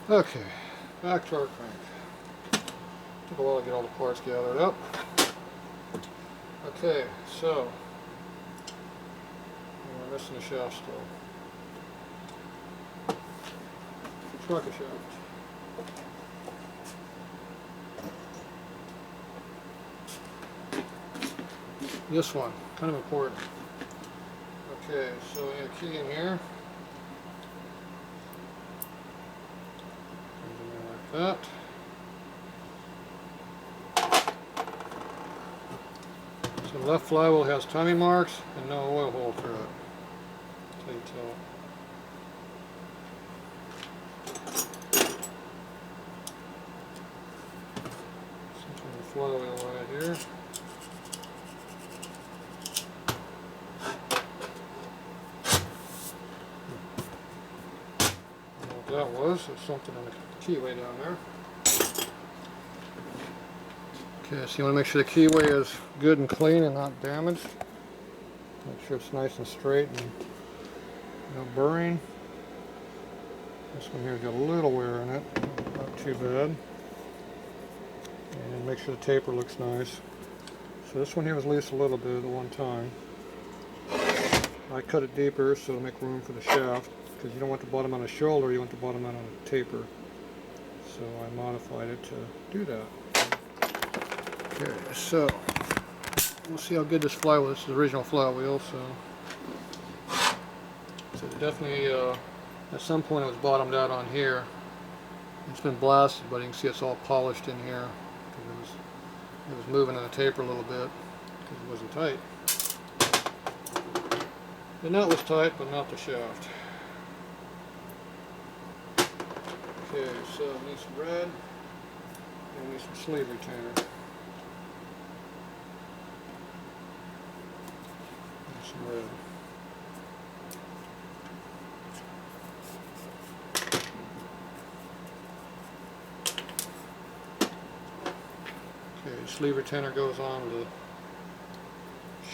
Okay, back to our crank. Took a while to get all the parts gathered up. Okay, so we're missing the shaft still. Sprocket shaft. This one, kind of important. Okay, so we have a key in here. Comes in there like that. So the left flywheel has timing marks and no oil hole through it. That's how you tell. Something in the flywheel right here. That was, there's something in the keyway down there. Okay, so you want to make sure the keyway is good and clean and not damaged. Make sure it's nice and straight and no burring. This one here's got a little wear in it, not too bad. And make sure the taper looks nice. So this one here was loose a little bit at one time. I cut it deeper so to make room for the shaft, because you don't want the bottom on the shoulder, you want the bottom on a taper. So I modified it to do that. Okay, so we'll see how good this flywheel is. This is the original flywheel, so definitely at some point it was bottomed out on here. It's been blasted, but you can see it's all polished in here because it was moving in the taper a little bit because it wasn't tight. The nut was tight, but not the shaft. Okay, so we need some red, and we need some sleeve retainer. And some red. Okay, sleeve retainer goes on the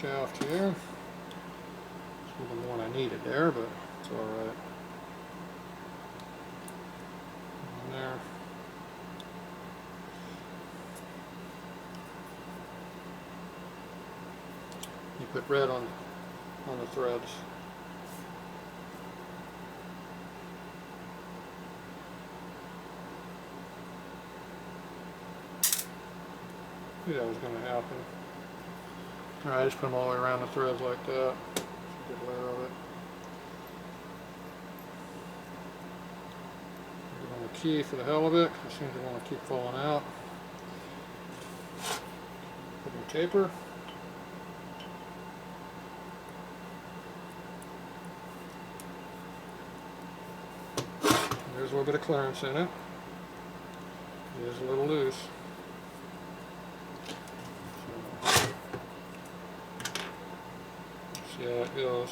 shaft here. It's a little more than I needed there, but it's alright. There. You put red on the threads. Knew that was going to happen. Alright, just put them all the way around the threads like that. Good layer of it. On the key for the hell of it, it seems to want to keep falling out. Put in taper. There's a little bit of clearance in it. It is a little loose. So, see how it goes.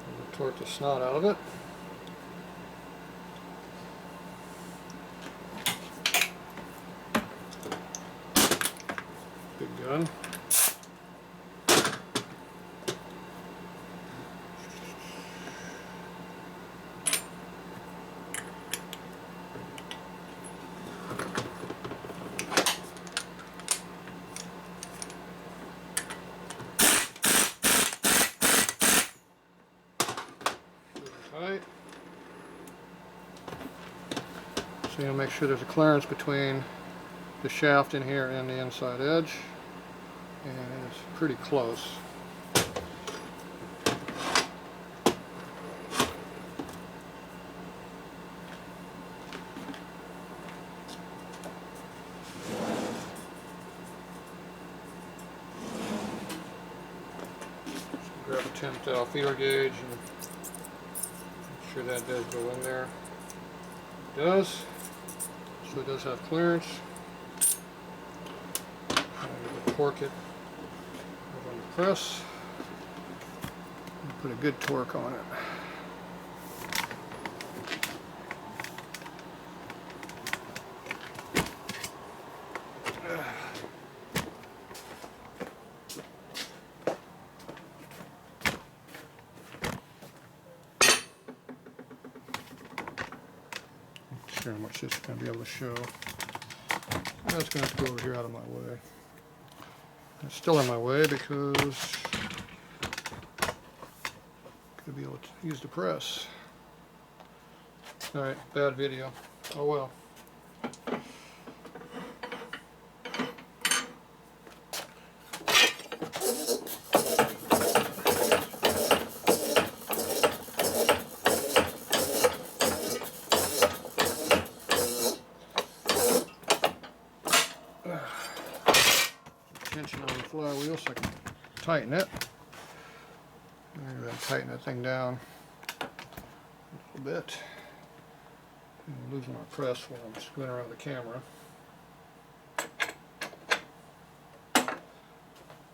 I'm going to torque the snot out of it. Big gun. Tight. So you want to make sure there's a clearance between the shaft in here and the inside edge, and it's pretty close. Grab a 10 thou feeler gauge and make sure that does go in there. It does. So it does have clearance. I'm going to torque it over on the press and put a good torque on it. sure how much this is going to be able to show. That's going to have to go over here out of my way. It's still in my way because I'm going to be able to use the press. Alright, bad video. Oh well. Tension on the flywheel so I can tighten it. I'm going to tighten that thing down a little bit. I'm losing my press while I'm screwing around the camera.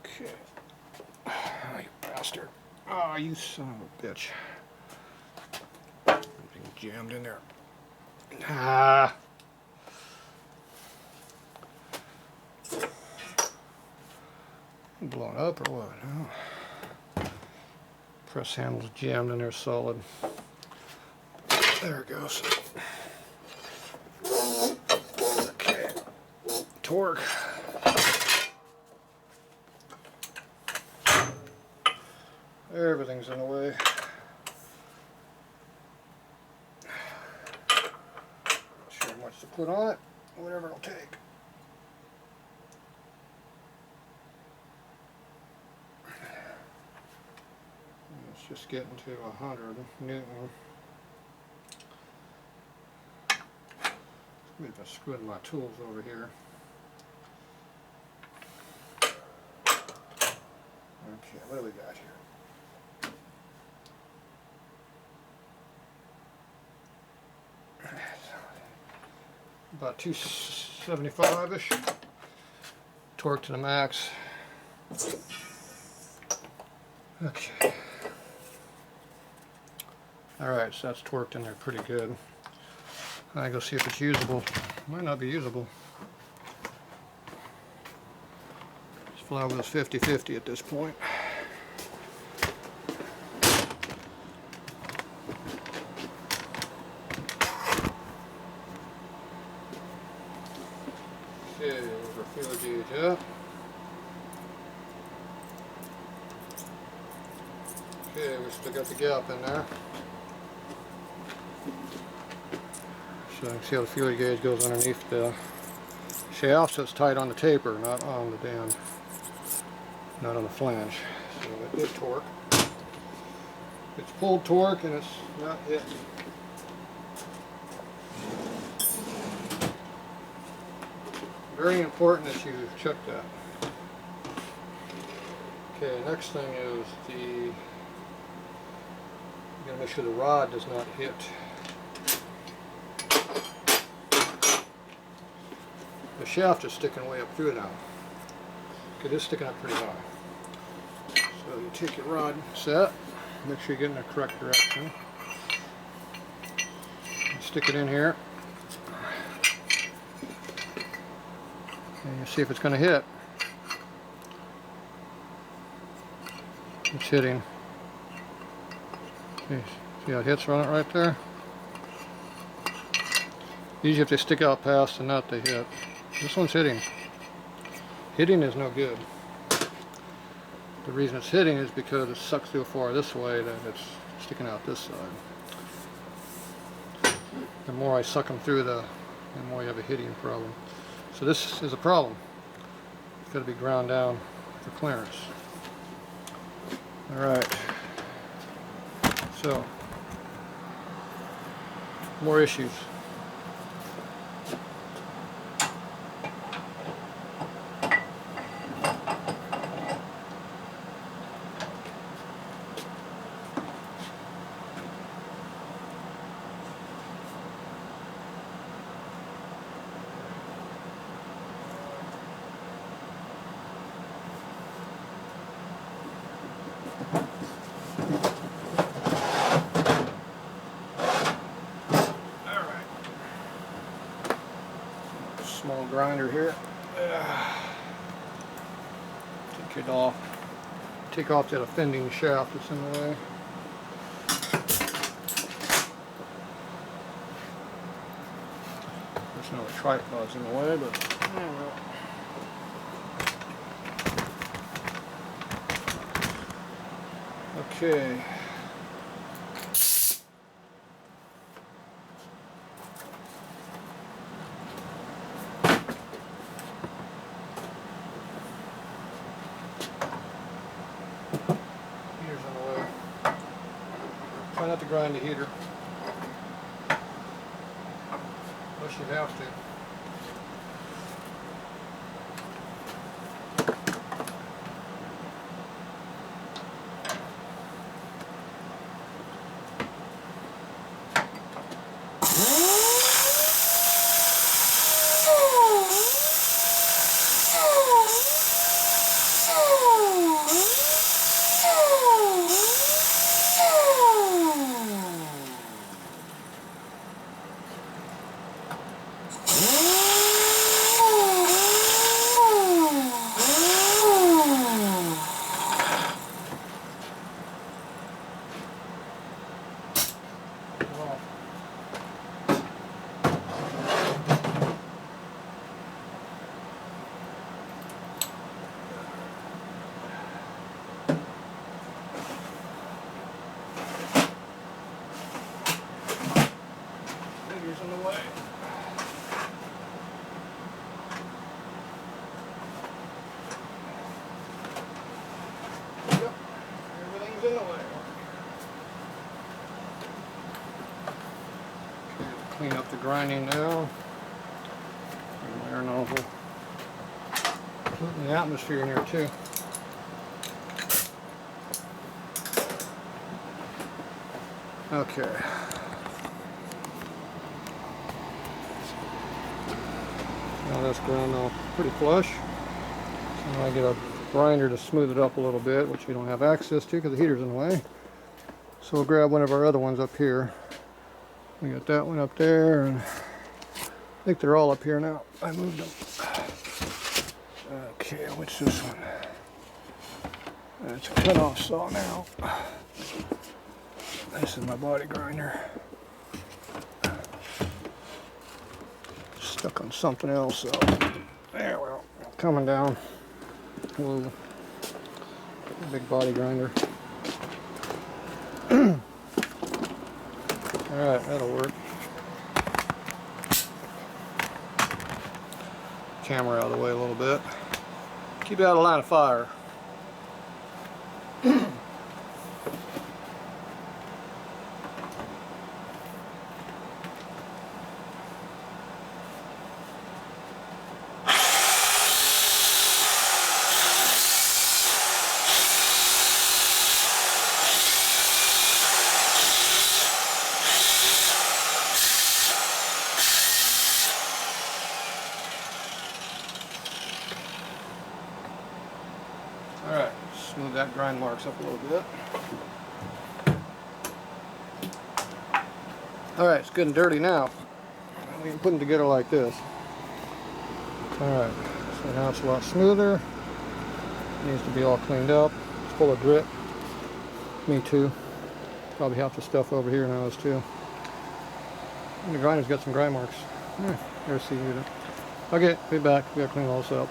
Okay. Oh, you bastard. Oh, you son of a bitch. Everything jammed in there. Ah. Blown up or what? No. Press handle's jammed in there solid. There it goes. Okay. Torque. Everything's in the way. Not sure how much to put on it. Whatever it'll take. It's just getting to 100 Newton. Maybe I'm screwing my tools over here. Okay, what do we got here? About 275-ish. Torque to the max. Okay. Alright, so that's torqued in there pretty good. I go see if it's usable. Might not be usable. This flywheel is 50-50 at this point. Okay, over feeler gauge up. Okay, we still got the gap in there. So you can see how the feeler gauge goes underneath the shaft, so it's tight on the taper, not on the damn, not on the flange. So it did torque. It's pulled torque and it's not hitting. Very important that you check that. Okay, next thing is you gotta make sure the rod does not hit. The shaft is sticking way up through now. Okay, it's sticking up pretty high. So you take your rod set, make sure you're getting the correct direction. Stick it in here. And you see if it's going to hit. It's hitting. See how it hits on it right there? Usually if they stick out past the nut, they hit. This one's hitting. Hitting is no good. The reason it's hitting is because it's sucked so far this way that it's sticking out this side. The more I suck them through, the more you have a hitting problem. So this is a problem. It's got to be ground down for clearance. Alright. So, more issues. Small grinder here. Take it off. Take off that offending shaft that's in the way. There's no tripods in the way, but oh well. Okay. Heater's on the way. Try not to grind the heater. Unless you have to. In the way. Yep, everything's in the way. Okay, clean up the grinding now. Air nozzle. Putting the atmosphere in here too. Okay. Now that's ground all pretty flush. So now I get a grinder to smooth it up a little bit, which we don't have access to because the heater's in the way. So we'll grab one of our other ones up here. We got that one up there, and I think they're all up here now. I moved them. Okay, what's this one? That's a cutoff saw now. This is my body grinder. Stuck on something else, so there, well, coming down. Whoa. Big body grinder. Alright, that'll work. Camera out of the way a little bit. Keep it out of line of fire. Alright, smooth that grind marks up a little bit. Alright, it's good and dirty now. We can put them together like this. Alright, so now it's a lot smoother. It needs to be all cleaned up. It's full of grit. Me too. Probably half the stuff over here now is too. And the grinder's got some grind marks. There's the unit. Okay, be back. We gotta clean all this up.